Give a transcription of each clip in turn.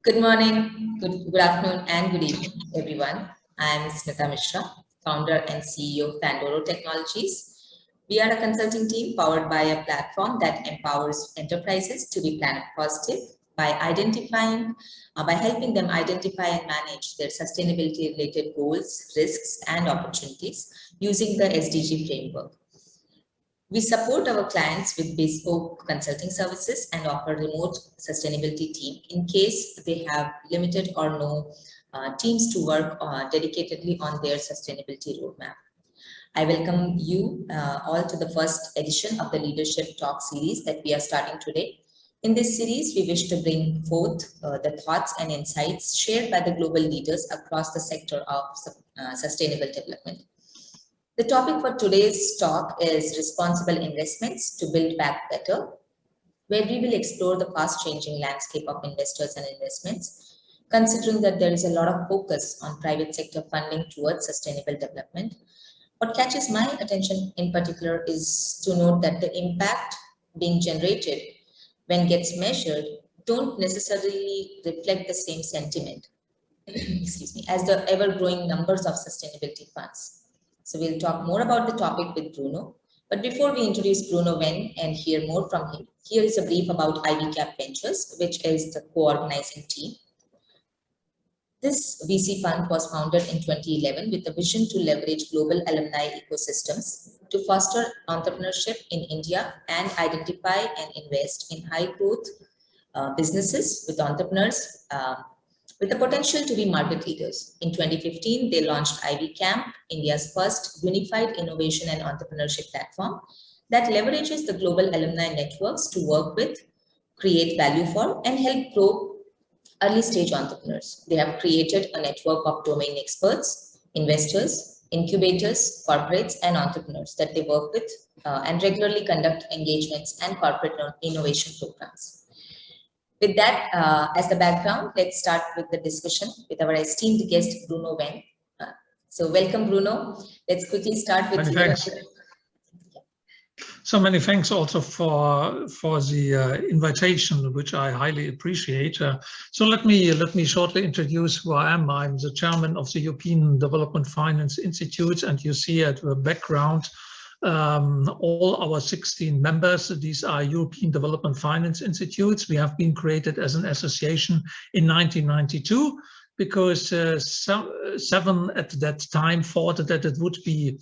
Good morning, good afternoon, and good evening, everyone. I'm Smita Mishra, founder and CEO of Fandoro Technologies. We are a consulting team powered by a platform that empowers enterprises to be planet positive by helping them identify and manage their sustainability-related goals, risks, and opportunities using the SDG framework. We support our clients with bespoke consulting services and offer remote sustainability team in case they have limited or no teams to work dedicatedly on their sustainability roadmap. I welcome you all to the first edition of the Leadership Talk series that we are starting today. In this series, we wish to bring forth the thoughts and insights shared by the global leaders across the sector of sustainable development. The topic for today's talk is responsible investments to build back better, where we will explore the fast-changing landscape of investors and investments, considering that there is a lot of focus on private sector funding towards sustainable development. What catches my attention in particular is to note that the impact being generated when gets measured don't necessarily reflect the same sentiment excuse me, as the ever-growing numbers of sustainability funds. So we'll talk more about the topic with Bruno. But before we introduce Bruno Wenn and hear more from him, here is a brief about IvyCap Ventures, which is the co-organizing team. This VC fund was founded in 2011 with a vision to leverage global alumni ecosystems to foster entrepreneurship in India and identify and invest in high-growth businesses with entrepreneurs with the potential to be market leaders. In 2015, they launched IvyCap, India's first unified innovation and entrepreneurship platform that leverages the global alumni networks to work with, create value for, and help grow early stage entrepreneurs. They have created a network of domain experts, investors, incubators, corporates, and entrepreneurs that they work with and regularly conduct engagements and corporate innovation programs. With that as the background, let's start with the discussion with our esteemed guest, Bruno Wenn. So welcome, Bruno. Let's quickly start with many thanks. So many thanks also for the invitation, which I highly appreciate. So let me shortly introduce who I am. I'm the chairman of the European Development Finance Institute, and you see at the background all our 16 members. These are European Development Finance Institutes. We have been created as an association in 1992 because seven at that time thought that it would be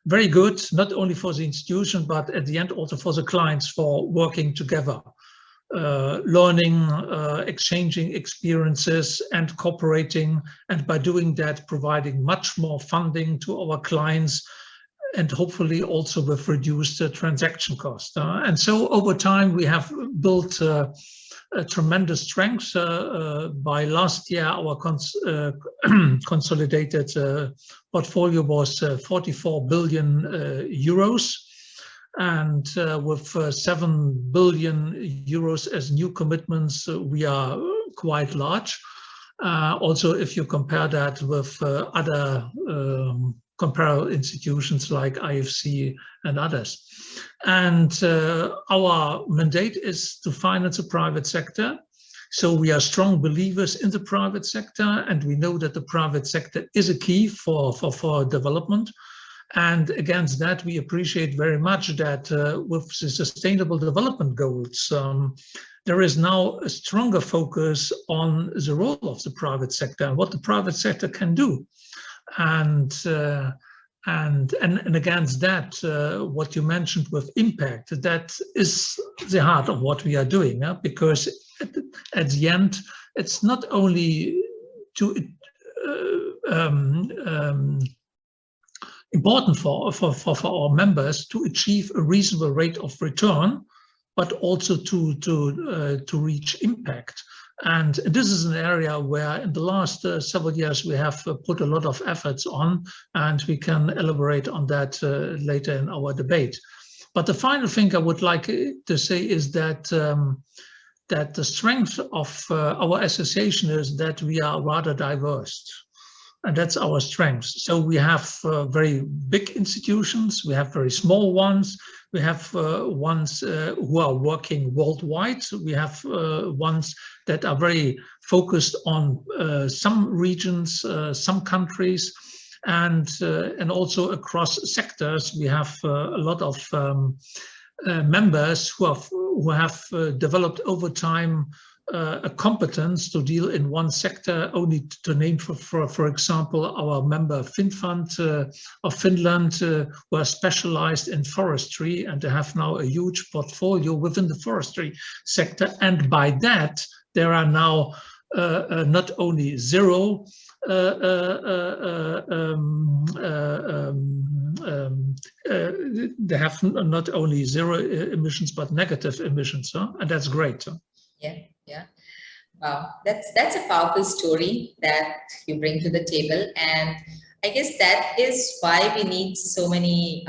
very good, not only for the institution, but at the end also for the clients, for working together, learning, exchanging experiences and cooperating, and by doing that, providing much more funding to our clients, and hopefully also with reduced transaction cost. And so over time, we have built a tremendous strength. By last year, our consolidated portfolio was 44 billion euros. And with 7 billion euros as new commitments, we are quite large. Also, if you compare that with other comparable institutions like IFC and others. And our mandate is to finance the private sector. So we are strong believers in the private sector, and we know that the private sector is a key for development. And against that, we appreciate very much that with the Sustainable Development Goals, there is now a stronger focus on the role of the private sector and what the private sector can do. And against that, what you mentioned with impact, that is the heart of what we are doing, because at the end, it's not only important for our members to achieve a reasonable rate of return, but also to reach impact. And this is an area where in the last several years we have put a lot of efforts on, and we can elaborate on that later in our debate. But the final thing I would like to say is that that the strength of our association is that we are rather diverse. And that's our strength. So we have very big institutions, we have very small ones, we have ones who are working worldwide, we have ones that are very focused on some regions, some countries, and also across sectors. We have a lot of members who have developed over time a competence to deal in one sector. Only to name, for example, our member FinFund of Finland, who are specialized in forestry, and they have now a huge portfolio within the forestry sector. And by that, there are now not only zero they have not only zero emissions but negative emissions, and that's great. Yeah. Wow, that's a powerful story that you bring to the table, and I guess that is why we need so many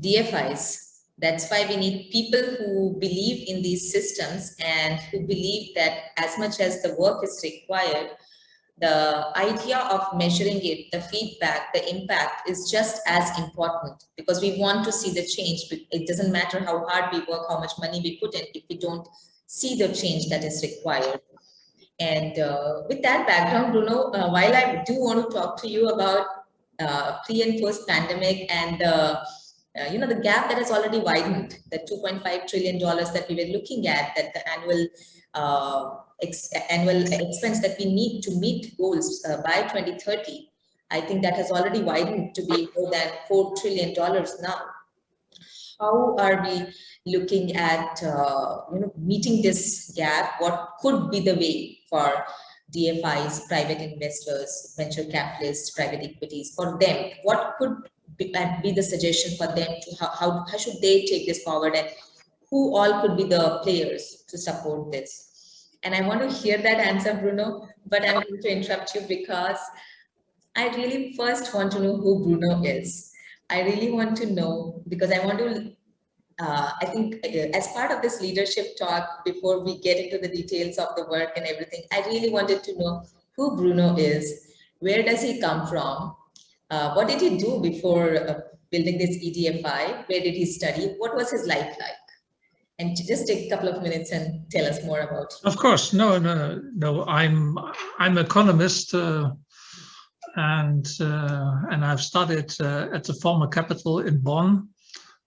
DFIs. That's why we need people who believe in these systems and who believe that as much as the work is required, the idea of measuring it, the feedback, the impact is just as important, because we want to see the change. It doesn't matter how hard we work, how much money we put in, if we don't see the change that is required. And with that background, Bruno, while I do want to talk to you about pre and post pandemic and the gap that has already widened, the $2.5 trillion that we were looking at, that the annual expense that we need to meet goals by 2030, I think that has already widened to be more than $4 trillion now. How are we looking at meeting this gap? What could be the way for DFIs, private investors, venture capitalists, private equities, for them? What could be the suggestion for them to how should they take this forward, and who all could be the players to support this? And I want to hear that answer, Bruno, but I'm going to interrupt you because I really first want to know who Bruno is. I really want to know, because I want to, I think as part of this leadership talk, before we get into the details of the work and everything, I really wanted to know who Bruno is, where does he come from, what did he do before building this EDFI, where did he study, what was his life like? And just take a couple of minutes and tell us more about it. Of course, no. I'm economist. And I've studied at the former capital in Bonn,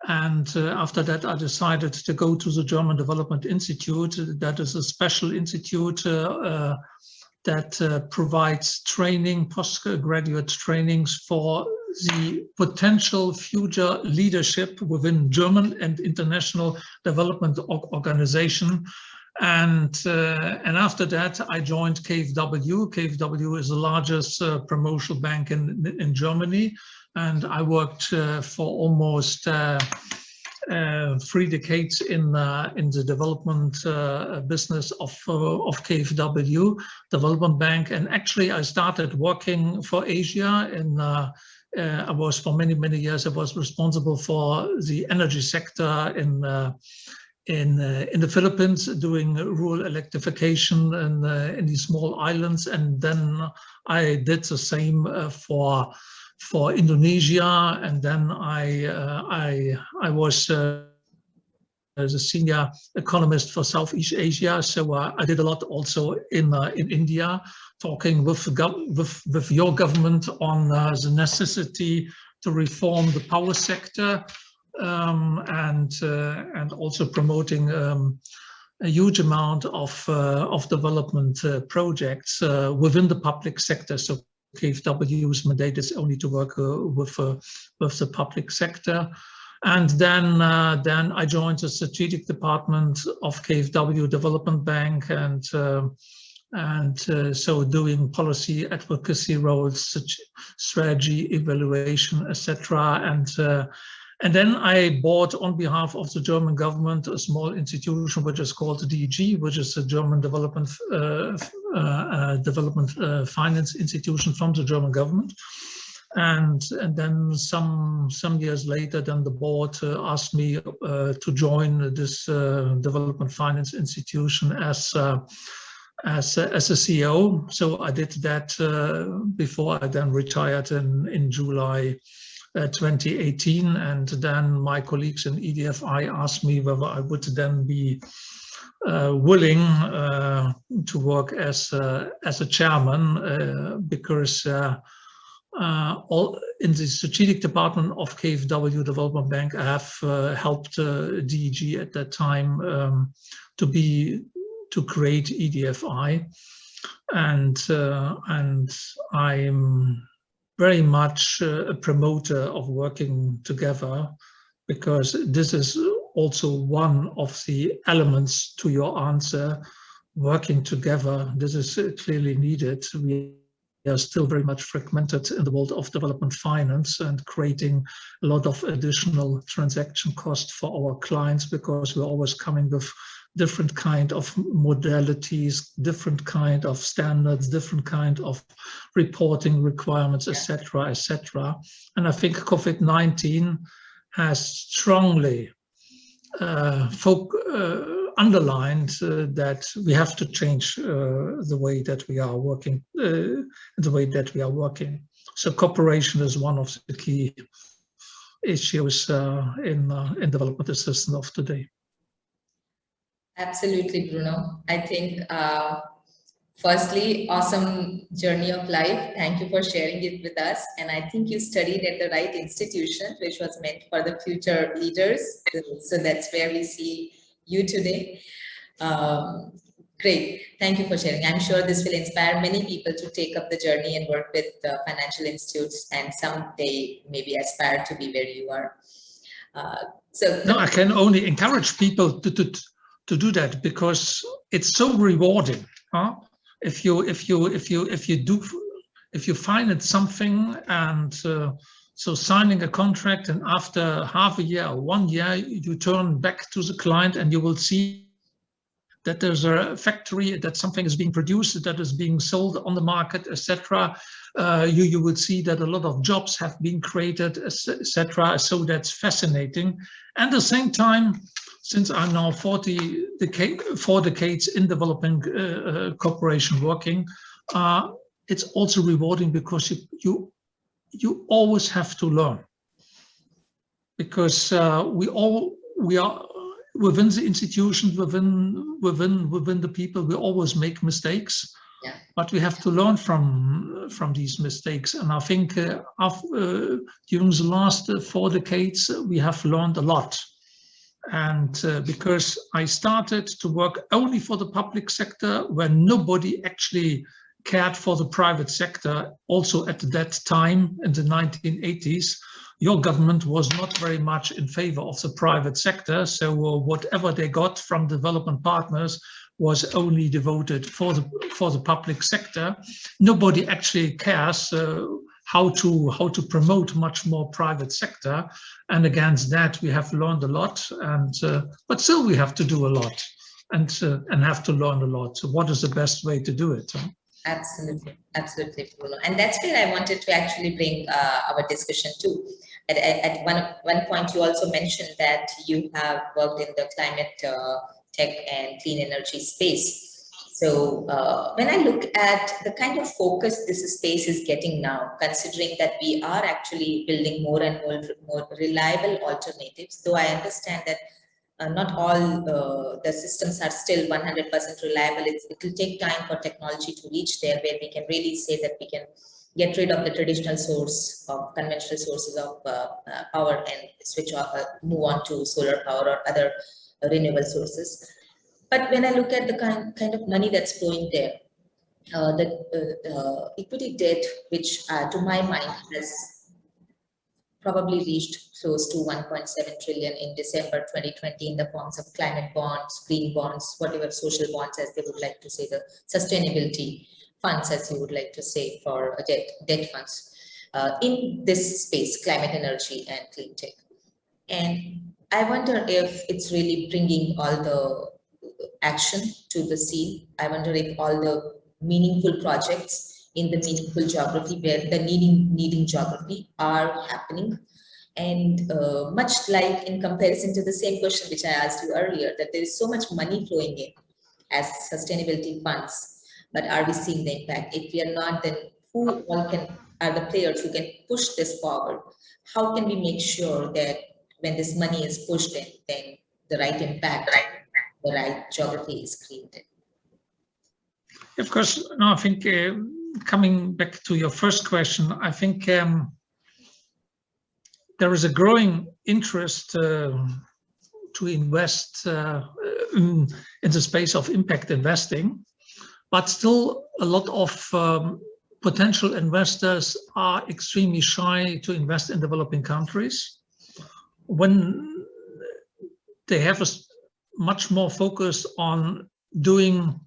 and after that I decided to go to the German Development Institute. That is a special institute that provides training, postgraduate trainings for the potential future leadership within German and international development organization. And after that, I joined KfW. KfW is the largest promotional bank in Germany, and I worked for almost 3 decades in the development business of KfW Development Bank. And actually, I started working for Asia, and I was for many years. I was responsible for the energy sector in the Philippines, doing rural electrification in these small islands, and then I did the same for Indonesia, and then I was as a senior economist for Southeast Asia. So I did a lot also in India, talking with your government on the necessity to reform the power sector. And also promoting a huge amount of development projects within the public sector. So KfW's mandate is only to work with the public sector. And then I joined the strategic department of KfW Development Bank, and so doing policy advocacy roles, strategy evaluation, etc. And then I bought, on behalf of the German government, a small institution which is called DEG, which is a German development finance institution from the German government. And then some years later, then the board asked me to join this development finance institution as as a CEO. So I did that before I then retired in July 2018, and then my colleagues in EDFI asked me whether I would then be willing to work as a chairman because all in the strategic department of KfW Development Bank, I have helped DEG at that time to create EDFI, and I'm very much a promoter of working together, because this is also one of the elements to your answer. Working together, this is clearly needed. We are still very much fragmented in the world of development finance and creating a lot of additional transaction costs for our clients, because we're always coming with different kind of modalities, different kind of standards, different kind of reporting requirements, etc., etc. And I think COVID-19 has strongly underlined that we have to change the way that we are working, So cooperation is one of the key issues in development assistance of today. Absolutely, Bruno. I think, firstly, awesome journey of life. Thank you for sharing it with us. And I think you studied at the right institution, which was meant for the future leaders. So that's where we see you today. Great. Thank you for sharing. I'm sure this will inspire many people to take up the journey and work with financial institutes, and someday maybe aspire to be where you are. No, I can only encourage people to do that, because it's so rewarding. Huh? If you finance something, and so signing a contract, and after half a year or 1 year, you turn back to the client and you will see that there's a factory, that something is being produced, that is being sold on the market, etc. You would see that a lot of jobs have been created, etc. So that's fascinating. And at the same time, since I'm now 4 decades in developing cooperation working, it's also rewarding, because you always have to learn, because we are within the institutions, within the people, we always make mistakes. Yeah. But we have to learn from these mistakes. And I think during the last 4 decades, we have learned a lot. And because I started to work only for the public sector, when nobody actually cared for the private sector, also at that time in the 1980s, your government was not very much in favor of the private sector. So whatever they got from development partners was only devoted for the public sector. Nobody actually cares how to promote much more private sector. And against that, we have learned a lot, and but still we have to do a lot, and have to learn a lot. So what is the best way to do it? Huh? Absolutely, absolutely, Bruno. And that's where I wanted to actually bring our discussion to. At one point, you also mentioned that you have worked in the climate tech and clean energy space. So when I look at the kind of focus this space is getting now, considering that we are actually building more and more reliable alternatives, though I understand that not all the systems are still 100% reliable. It will take time for technology to reach there, where we can really say that we can get rid of the traditional source of conventional sources of power and move on to solar power or other renewable sources. But when I look at the kind of money that's flowing there, the equity debt, which to my mind has probably reached close to 1.7 trillion in December 2020 in the forms of climate bonds, green bonds, whatever social bonds, as they would like to say, the sustainability funds, as you would like to say, for debt funds in this space, climate, energy, and clean tech. And I wonder if it's really bringing all the action to the scene. I wonder if all the meaningful projects in the meaningful geography, where the needing geography are happening. And much like in comparison to the same question which I asked you earlier, that there is so much money flowing in as sustainability funds but are we seeing the impact? If we are not, then who all are the players who can push this forward? How can we make sure that when this money is pushed in, then the right impact, the right geography is created? Of course, no, I think coming back to your first question, I think there is a growing interest to invest in the space of impact investing, but still a lot of potential investors are extremely shy to invest in developing countries when they have a much more focus on doing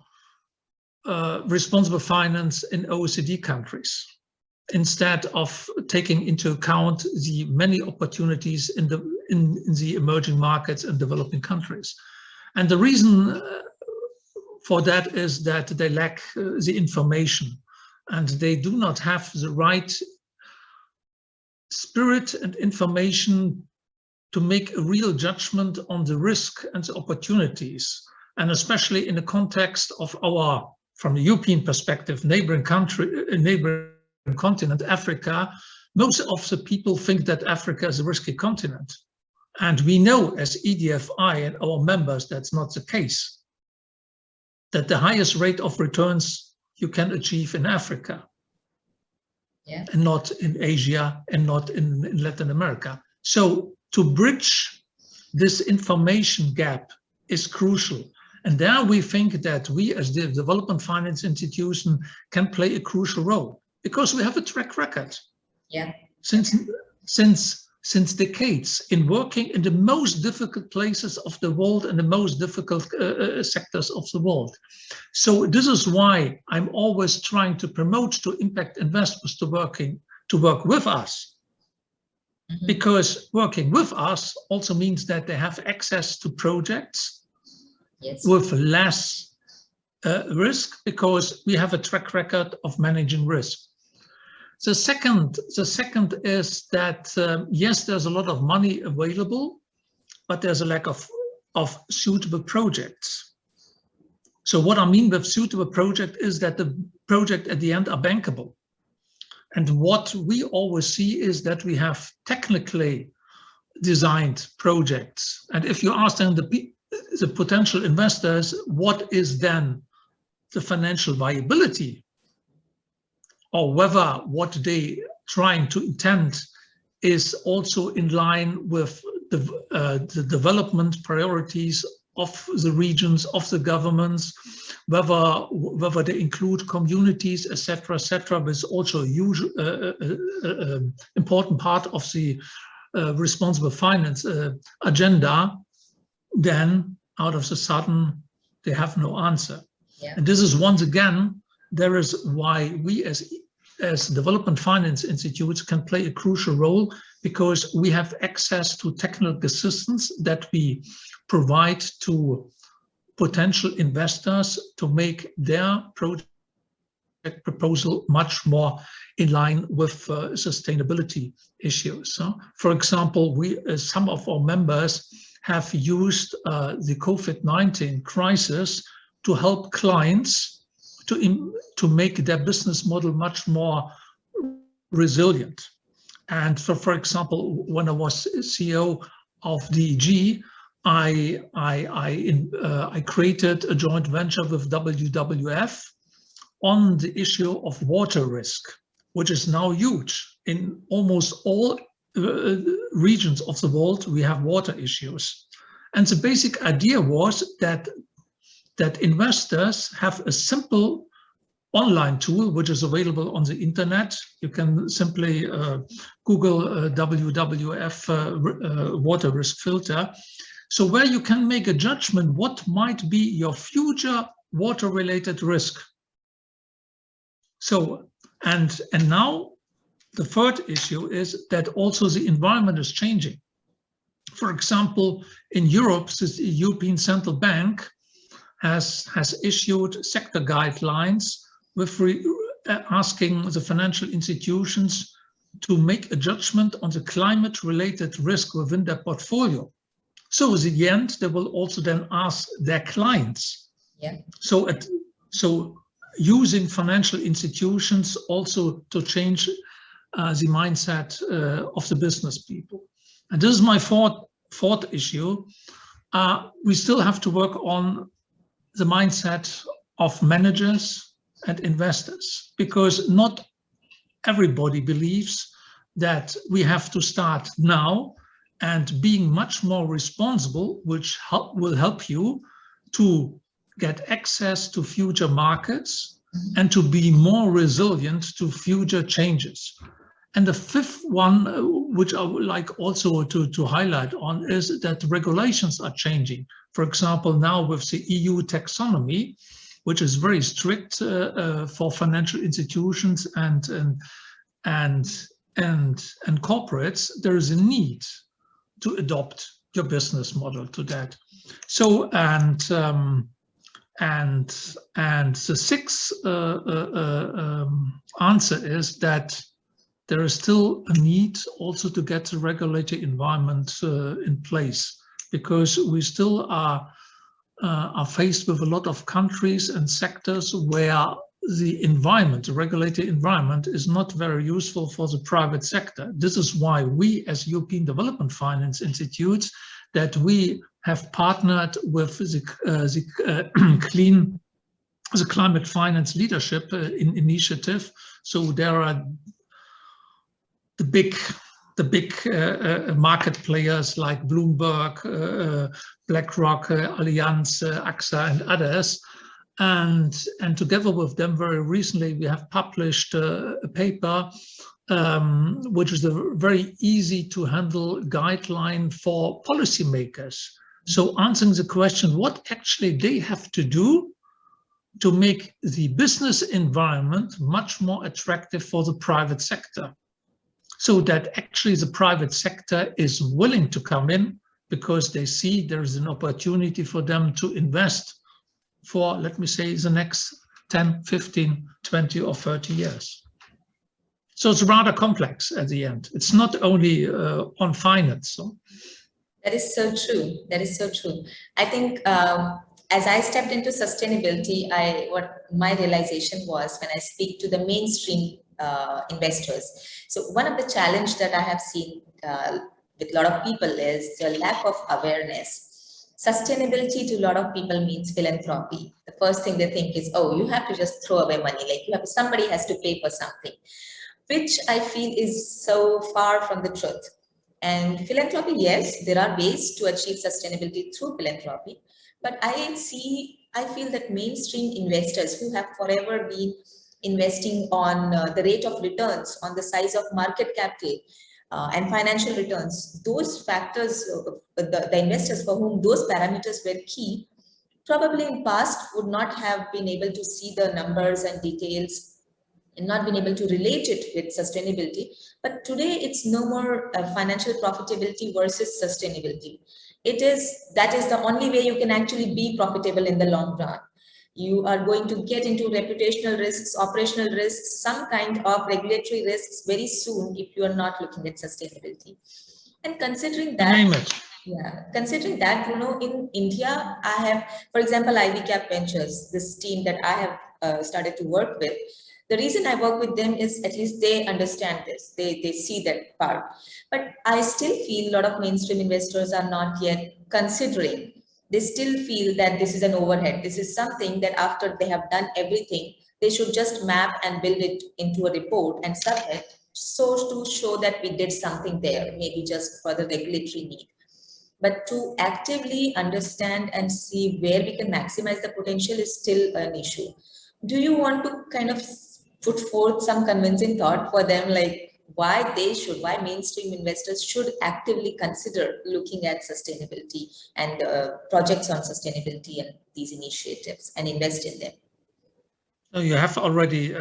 responsible finance in OECD countries, instead of taking into account the many opportunities in the emerging markets and developing countries. And the reason for that is that they lack the information, and they do not have the right spirit and information to make a real judgment on the risk and the opportunities. And especially in the context of our, from the European perspective, neighboring continent, Africa, most of the people think that Africa is a risky continent. And we know as EDFI and our members, that's not the case. That the highest rate of returns you can achieve in Africa, and not in Asia and not in Latin America. So to bridge this information gap is crucial. And there we think that we as the development finance institution can play a crucial role, because we have a track record since decades in working in the most difficult places of the world and the most difficult sectors of the world. So this is why I'm always trying to promote to impact investors to work with us, because working with us also means that they have access to projects with less risk, because we have a track record of managing risk. The second is that, yes, there's a lot of money available, but there's a lack of suitable projects. So what I mean with suitable project is that the project at the end are bankable. And what we always see is that we have technically designed projects. And if you ask them the potential investors, what is then the financial viability, or whether what they trying to intend is also in line with the development priorities of the regions, of the governments, whether they include communities, etc., is also a huge important part of the responsible finance agenda. Then out of the sudden they have no answer. And this is once again, there is why we as development finance institutes can play a crucial role, because we have access to technical assistance that we provide to potential investors to make their project proposal much more in line with sustainability issues. So, for example, some of our members have used the COVID-19 crisis to help clients to make their business model much more resilient. And for example, when I was CEO of DEG, I created a joint venture with WWF on the issue of water risk, which is now huge. In almost all regions of the world, we have water issues. And the basic idea was that investors have a simple online tool which is available on the internet. You can simply Google WWF water risk filter. So where you can make a judgment what might be your future water related risk. So, and now the third issue is that also the environment is changing. For example, in Europe, the European Central Bank has issued sector guidelines with asking the financial institutions to make a judgment on the climate-related risk within their portfolio. So at the end, they will also then ask their clients. So using financial institutions also to change the mindset of the business people. And this is my fourth issue. We still have to work on the mindset of managers and investors, because not everybody believes that we have to start now, and being much more responsible, which will help you to get access to future markets and to be more resilient to future changes. And the fifth one, which I would like also to highlight on, is that regulations are changing. For example, now with the EU taxonomy, which is very strict for financial institutions and corporates, there is a need to adopt your business model to that. So and the sixth answer is that there is still a need also to get the regulatory environment in place, because we still are faced with a lot of countries and sectors where the environment, the regulatory environment, is not very useful for the private sector. This is why we, as European Development Finance Institutes, that we have partnered with the Climate Finance Leadership Initiative. So there are the big market players like Bloomberg, BlackRock, Allianz, AXA, and others. And together with them, very recently, we have published a paper, which is a very easy to handle guideline for policymakers. So answering the question, what actually they have to do to make the business environment much more attractive for the private sector, so that actually the private sector is willing to come in because they see there is an opportunity for them to invest for, let me say, the next 10, 15, 20 or 30 years. So it's rather complex at the end. It's not only on finance. So. That is so true. That is so true. I think as I stepped into sustainability, what my realization was when I speak to the mainstream investors. So one of the challenge that I have seen with a lot of people is the lack of awareness. Sustainability to a lot of people means philanthropy. The first thing they think is, oh, you have to just throw away money. Like somebody has to pay for something, which I feel is so far from the truth. And philanthropy, yes, there are ways to achieve sustainability through philanthropy. But I feel that mainstream investors who have forever been investing on the rate of returns, on the size of market capital, and financial returns, those factors, the investors for whom those parameters were key, probably in past would not have been able to see the numbers and details and not been able to relate it with sustainability. But today it's no more financial profitability versus sustainability. That is the only way you can actually be profitable in the long run. You are going to get into reputational risks, operational risks, some kind of regulatory risks very soon if you are not looking at sustainability. And considering that, considering that, Bruno, in India, I have, for example, IvyCap Ventures, this team that I have started to work with. The reason I work with them is at least they understand this, they see that part. But I still feel a lot of mainstream investors are not yet considering. They still feel that this is an overhead. This is something that after they have done everything, they should just map and build it into a report and submit, so to show that we did something there, maybe just for the regulatory need. But to actively understand and see where we can maximize the potential is still an issue. Do you want to kind of put forth some convincing thought for them, like why mainstream investors should actively consider looking at sustainability and projects on sustainability and these initiatives and invest in them? You have already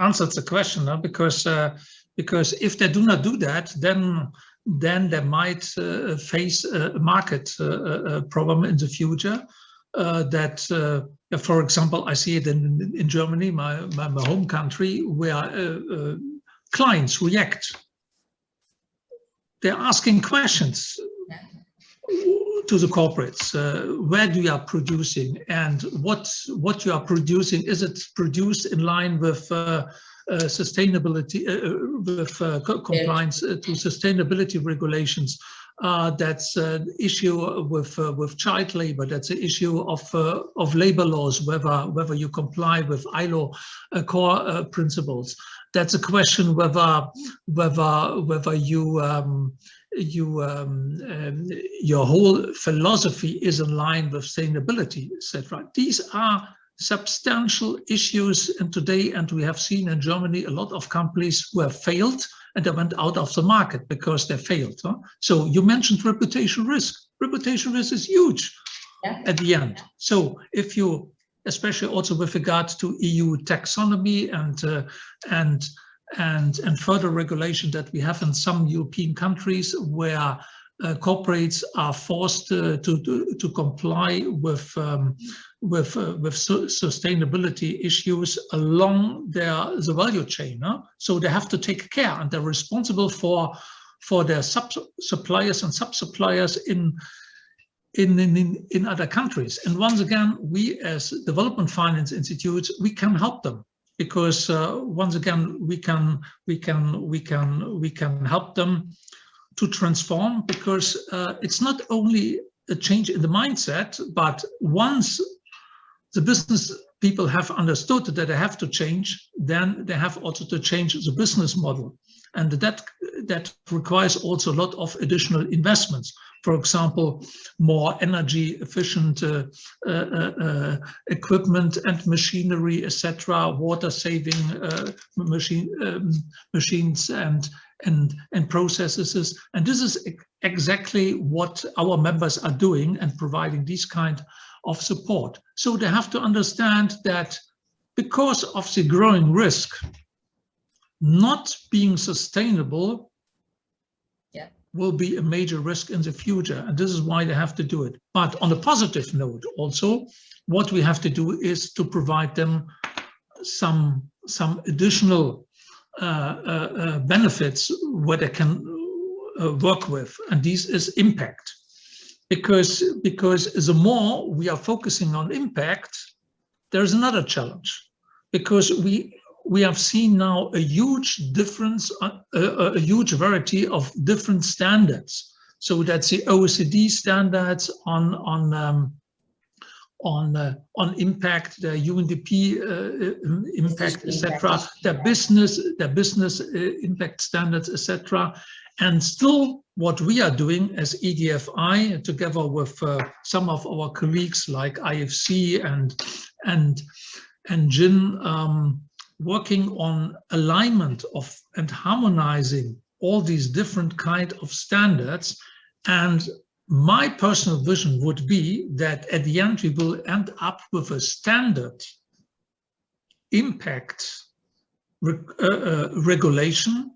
answered the question, no? Because if they do not do that, then they might face a market problem in the future. For example, I see it in Germany, my home country, where clients react. They're asking questions. to the corporates, where do you are producing, and what you are producing, is it produced in line with sustainability, compliance to sustainability regulations? That's an issue with child labor. That's an issue of labor laws, whether you comply with ILO core principles. That's a question whether your whole philosophy is in line with sustainability, etc. These are substantial issues in today, and we have seen in Germany a lot of companies who have failed and they went out of the market because they failed. So you mentioned reputation risk. Reputation risk is huge at the end. So if you, especially also with regard to EU taxonomy and further regulation that we have in some European countries where corporates are forced to comply with sustainability issues along the value chain. So they have to take care, and they're responsible for their suppliers and sub-suppliers in other countries. And once again, we as development finance institutes, we can help them, because once again, we can help them to transform, because it's not only a change in the mindset, but once the business people have understood that they have to change, then they have also to change the business model. And that requires also a lot of additional investments. For example, more energy efficient equipment and machinery, etc., water saving machines and processes. And this is exactly what our members are doing and providing these kind of support. So they have to understand that because of the growing risk, not being sustainable will be a major risk in the future, and this is why they have to do it. But on a positive note, also, what we have to do is to provide them some additional benefits where they can work with, and this is impact. Because the more we are focusing on impact, there's another challenge, because we have seen now a huge difference, a huge variety of different standards. So that's the OECD standards on impact, the UNDP impact, etc., their business impact standards, etc. And still, what we are doing as EDFI, together with some of our colleagues like IFC and GIN, working on alignment of and harmonizing all these different kind of standards. And my personal vision would be that at the end we will end up with a standard impact regulation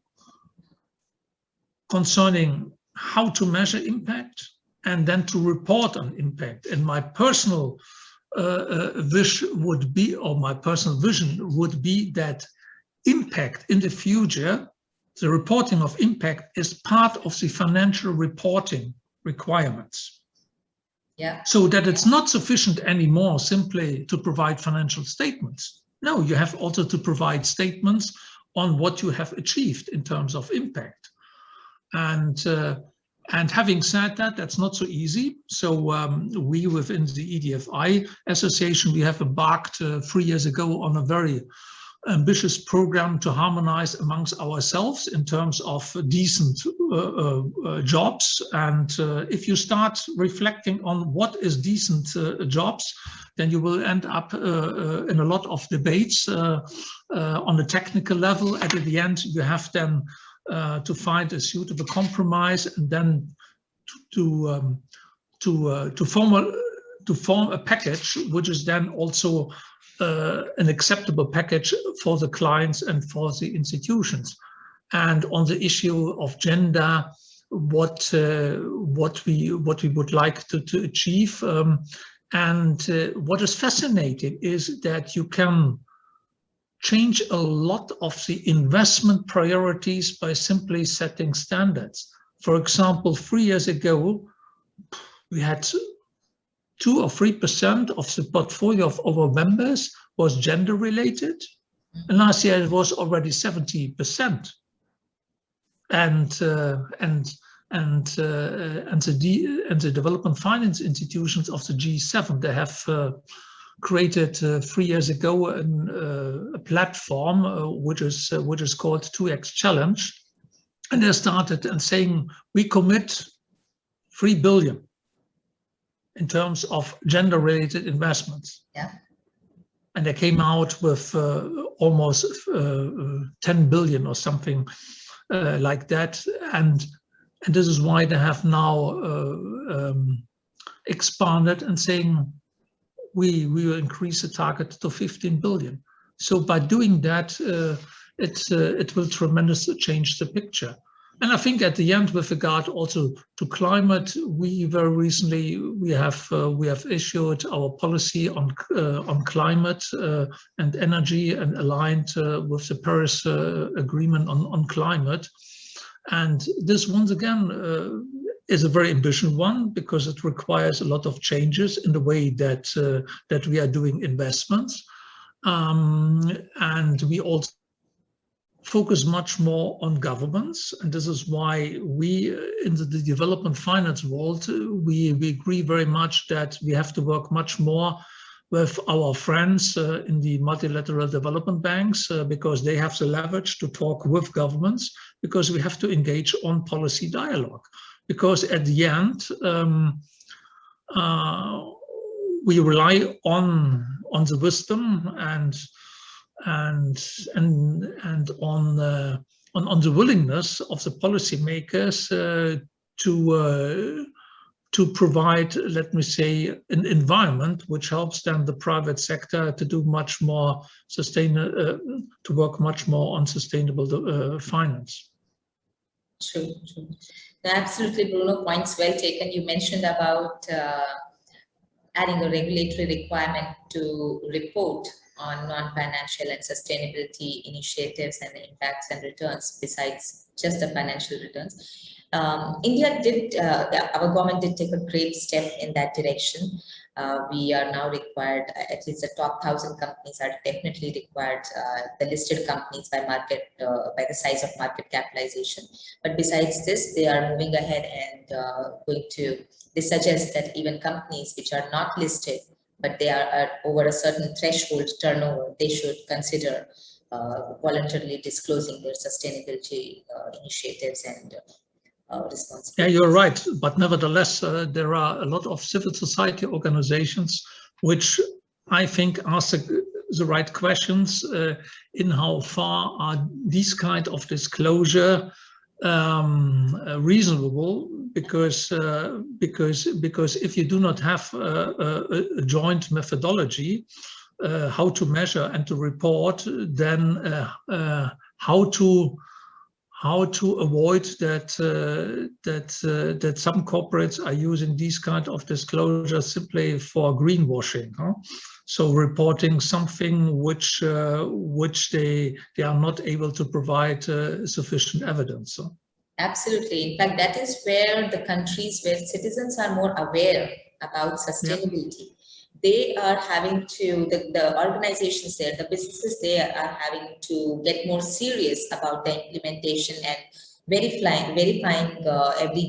concerning how to measure impact and then to report on impact. And my personal wish would be, or my personal vision would be, that impact in the future, the reporting of impact, is part of the financial reporting requirements. So that it's not sufficient anymore simply to provide financial statements. No, you have also to provide statements on what you have achieved in terms of impact. And having said that, that's not so easy. So we within the EDFI Association, we have embarked 3 years ago on a very ambitious program to harmonize amongst ourselves in terms of decent jobs. And if you start reflecting on what is decent jobs, then you will end up in a lot of debates on a technical level. And at the end, you have then to find a suitable compromise, and then to form a package which is then also an acceptable package for the clients and for the institutions. And on the issue of gender, what we would like to achieve, and what is fascinating is that you can change a lot of the investment priorities by simply setting standards. For example, 3 years ago, we had 2 or 3% of the portfolio of our members was gender related, and last year it was already 70%. And the development finance institutions of the G7, they have created 3 years ago a platform which is called 2X Challenge, and they started and saying we commit 3 billion in terms of gender-related investments. Yeah. And they came out with almost 10 billion or something like that, and this is why they have now expanded and saying we will increase the target to 15 billion. So by doing that, it will tremendously change the picture. And I think at the end, with regard also to climate, we very recently we have issued our policy on climate and energy, and aligned with the Paris Agreement on climate. And this once again is a very ambitious one, because it requires a lot of changes in the way that we are doing investments, and we also focus much more on governments. And this is why we, in the development finance world, we agree very much that we have to work much more with our friends in the multilateral development banks, because they have the leverage to talk with governments, because we have to engage on policy dialogue. Because at the end, we rely on the wisdom and on the willingness of the policymakers to provide, let me say, an environment which helps then the private sector to do much more to work much more on sustainable finance. True. Absolutely, Bruno, points well taken. You mentioned about adding a regulatory requirement to report on non-financial and sustainability initiatives and the impacts and returns besides just the financial returns. India did, our government did take a great step in that direction. We are now required, at least the top 1,000 companies are definitely required, the listed companies by the size of market capitalization. But besides this, they are moving ahead and they suggest that even companies which are not listed, but they are over a certain threshold turnover, they should consider voluntarily disclosing their sustainability initiatives and responsibilities. Yeah, you're right. But nevertheless, there are a lot of civil society organizations which I think ask the right questions in how far are these kind of disclosure reasonable, because if you do not have a joint methodology how to measure and to report, then how to avoid that some corporates are using these kind of disclosures simply for greenwashing, huh? So reporting something which they are not able to provide sufficient evidence. So. Absolutely. In fact, that is where the countries where citizens are more aware about sustainability, they are having to, the organizations there, the businesses there are having to get more serious about the implementation and verifying every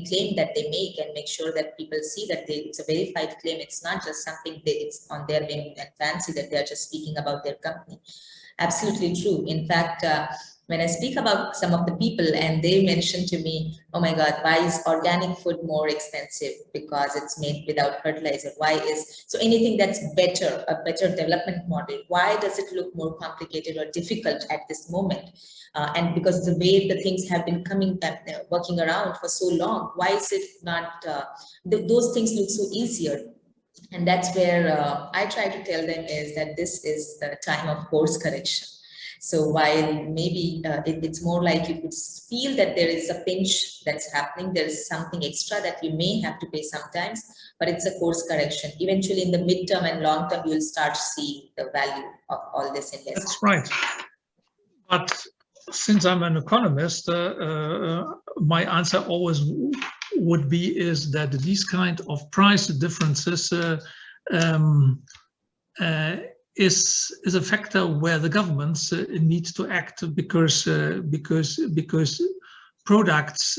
claim that they make, and make sure that people see that it's a verified claim. It's not just something that it's on their whim and fancy that they're just speaking about their company. Absolutely true. In fact, when I speak about some of the people and they mention to me, oh my God, why is organic food more expensive? Because it's made without fertilizer. Why is, so anything that's better, a better development model, why does it look more complicated or difficult at this moment? And because the way the things have been working around for so long, why is it not, those things look so easier? And that's where I try to tell them is that this is the time of course correction. So while maybe it's more like you could feel that there is a pinch that's happening, there is something extra that you may have to pay sometimes, but it's a course correction. Eventually in the midterm and long term, you'll start seeing the value of all this investment. That's right. But since I'm an economist, my answer always would be is that these kind of price differences is a factor where the governments need to act, because products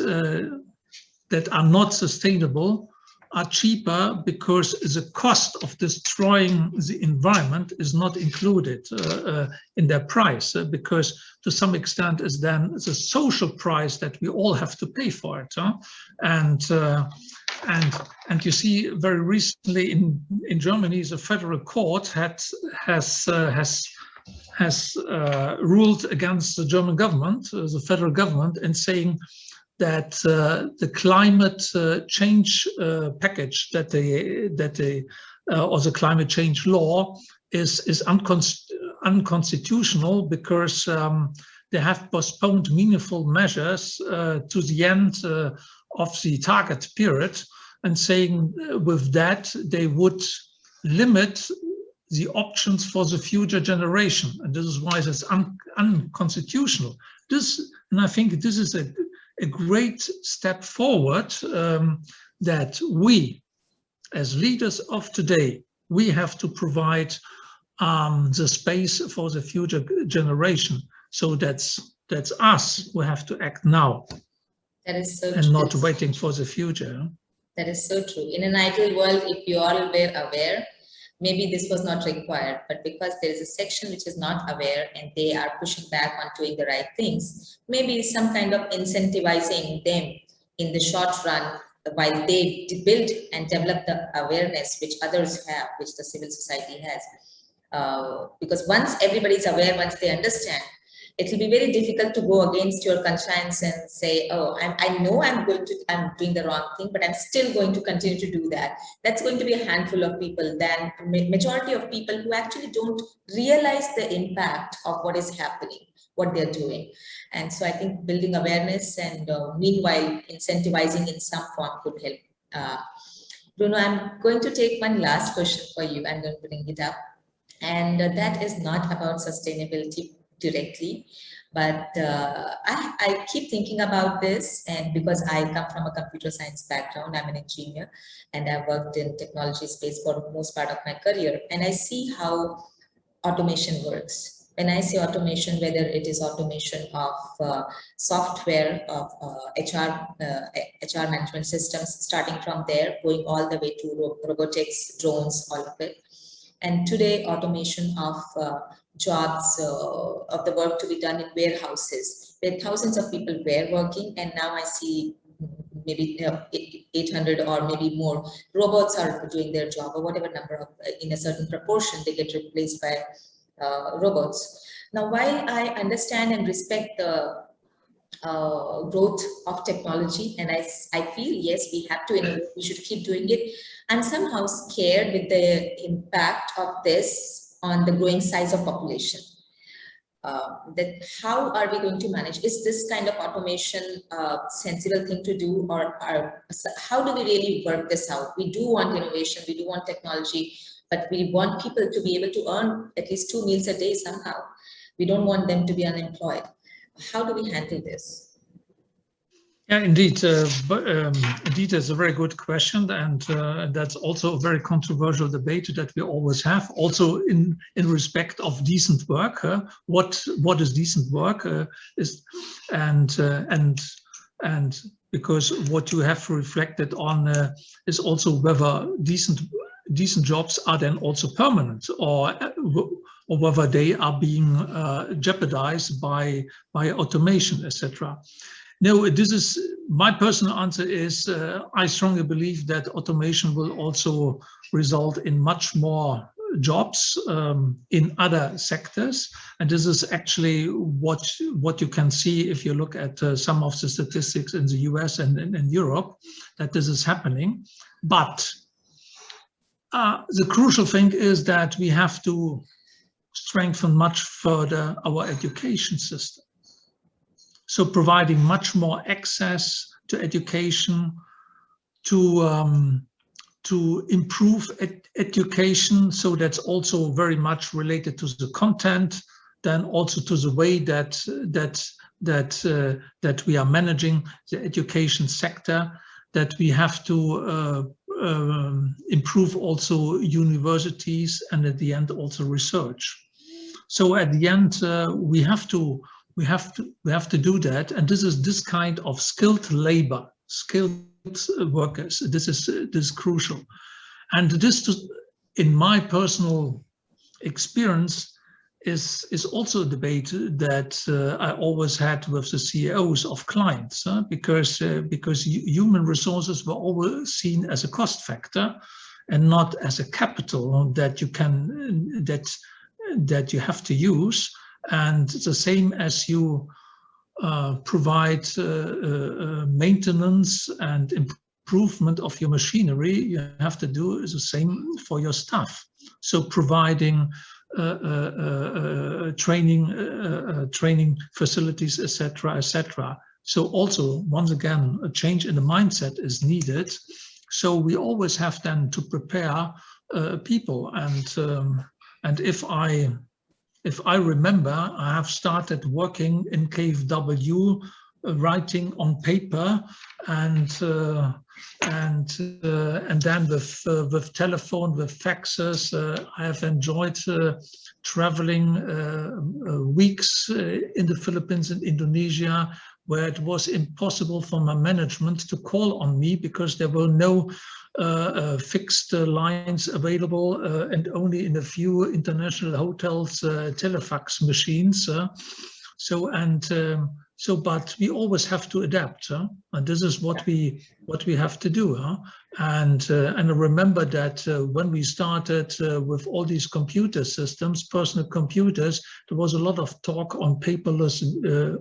that are not sustainable are cheaper, because the cost of destroying the environment is not included in their price, because to some extent is then the social price that we all have to pay for it. And you see, very recently in Germany, the federal court has ruled against the German government, the federal government, in saying that the climate change package that they or the climate change law is unconstitutional, because they have postponed meaningful measures to the end of the target period, and saying with that they would limit the options for the future generation, and this is why it's unconstitutional. And I think this is a great step forward, that we, as leaders of today, we have to provide the space for the future generation. So that's us who have to act now. That is so and true. Not waiting for the future. That is so true. In an ideal world, if you all were aware, maybe this was not required, but because there is a section which is not aware and they are pushing back on doing the right things, maybe some kind of incentivizing them in the short run while they build and develop the awareness which others have, which the civil society has. Because once everybody is aware, once they understand, it will be very difficult to go against your conscience and say, oh, I know I'm doing the wrong thing, but I'm still going to continue to do that. That's going to be a handful of people, than majority of people who actually don't realize the impact of what is happening, what they're doing. And so I think building awareness and meanwhile incentivizing in some form could help. Bruno, I'm going to take one last question for you. I'm going to bring it up. And that is not about sustainability directly, but I keep thinking about this, and because I come from a computer science background, I'm an engineer, and I've worked in technology space for most part of my career, and I see how automation works. When I say automation, whether it is automation of software, of HR management systems, starting from there, going all the way to robotics, drones, all of it. And today, automation of jobs, of the work to be done in warehouses, where thousands of people were working, and now I see maybe 800 or maybe more robots are doing their job, or whatever number of, in a certain proportion, they get replaced by robots. Now, while I understand and respect the growth of technology, and I feel, yes, we have to innovate, we should keep doing it, I'm somehow scared with the impact of this on the growing size of population. That how are we going to manage? Is this kind of automation a sensible thing to do, or how do we really work this out? We do want innovation, we do want technology, but we want people to be able to earn at least 2 meals a day somehow. We don't want them to be unemployed. How do we handle this? Yeah, indeed. Indeed, it's a very good question, and that's also a very controversial debate that we always have. Also, in respect of decent work, what is decent work and because what you have reflected on is also whether decent jobs are then also permanent, or whether they are being jeopardized by automation, etc. No, this is my personal answer is I strongly believe that automation will also result in much more jobs in other sectors, and this is actually what you can see if you look at some of the statistics in the US and in Europe, that this is happening. But the crucial thing is that we have to strengthen much further our education system. So providing much more access to education, to improve education. So that's also very much related to the content, then also to the way that we are managing the education sector. that we have to improve also universities and at the end also research. So at the end we have to do that, and this is this kind of skilled labor, skilled workers. This is crucial, and this, in my personal experience, is also a debate that I always had with the CEOs of clients, because human resources were always seen as a cost factor and not as a capital that you have to use. And the same as you provide maintenance and improvement of your machinery, you have to do the same for your staff. So providing training facilities, etc., etc. So also, once again, a change in the mindset is needed. So we always have then to prepare people, and if I remember, I have started working in KfW, writing on paper, and then with telephone, with faxes. I have enjoyed traveling weeks in the Philippines and Indonesia, where it was impossible for my management to call on me because there were no fixed lines available, and only in a few international hotels telefax machines. But we always have to adapt, and this is what we have to do. And I remember that when we started with all these computer systems, personal computers, there was a lot of talk on paperless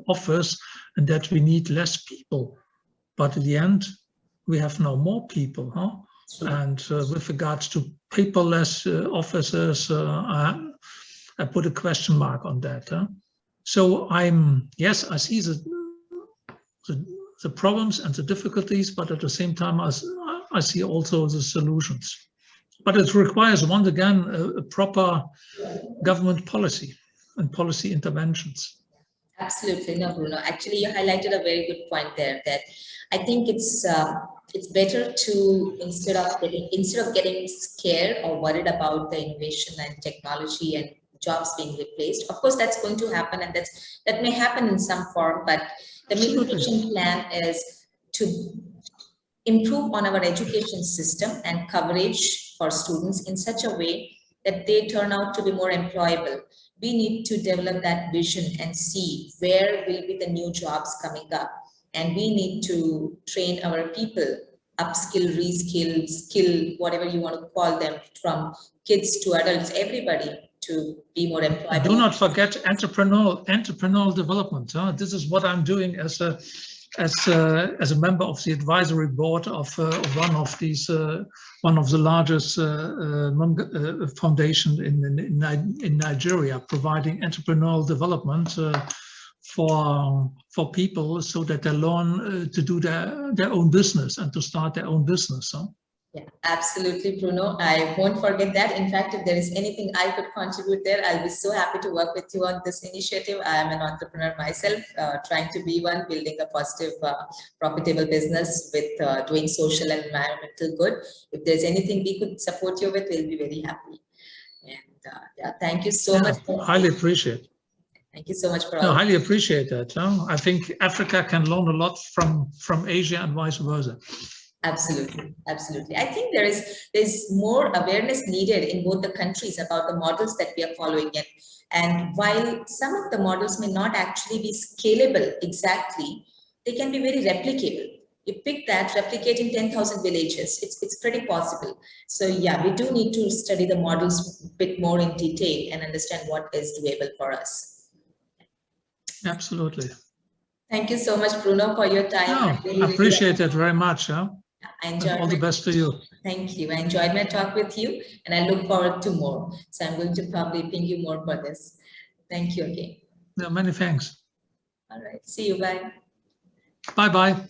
office and that we need less people. But at the end, we have now more people. And with regards to paperless offices, I put a question mark on that. So yes, I see the problems and the difficulties, but at the same time, I see also the solutions. But it requires, once again, a proper government policy and policy interventions. Absolutely, no, Bruno. Actually, you highlighted a very good point there. That I think it's better to instead of getting scared or worried about the innovation and technology and jobs being replaced. Of course, that's going to happen, and that may happen in some form. But the mitigation plan is to improve on our education system and coverage for students in such a way that they turn out to be more employable. We need to develop that vision and see where will be the new jobs coming up. And we need to train our people, upskill, reskill, skill, whatever you want to call them, from kids to adults, everybody to be more employable. Do not forget entrepreneurial development. This is what I'm doing as a member of the advisory board of one of the largest foundations in Nigeria, providing entrepreneurial development for people so that they learn to do their own business and to start their own business. Yeah, absolutely, Bruno. I won't forget that. In fact, if there is anything I could contribute there, I'll be so happy to work with you on this initiative. I am an entrepreneur myself, trying to be one, building a positive, profitable business with doing social and environmental good. If there's anything we could support you with, we'll be very happy. And yeah, thank you so much. Highly appreciate. Thank you so much for all. I highly appreciate that. I think Africa can learn a lot from Asia and vice versa. Absolutely, absolutely. I think there's more awareness needed in both the countries about the models that we are following in. And while some of the models may not actually be scalable exactly, they can be very replicable. You pick that, replicate in 10,000 villages. It's pretty possible. So yeah, we do need to study the models a bit more in detail and understand what is doable for us. Absolutely. Thank you so much, Bruno, for your time. No, I appreciate it very much. I enjoyed all the best to you. Thank you. I enjoyed my talk with you, and I look forward to more. So I'm going to probably ping you more for this. Thank you again. Yeah, many thanks. All right. See you. Bye. Bye-bye.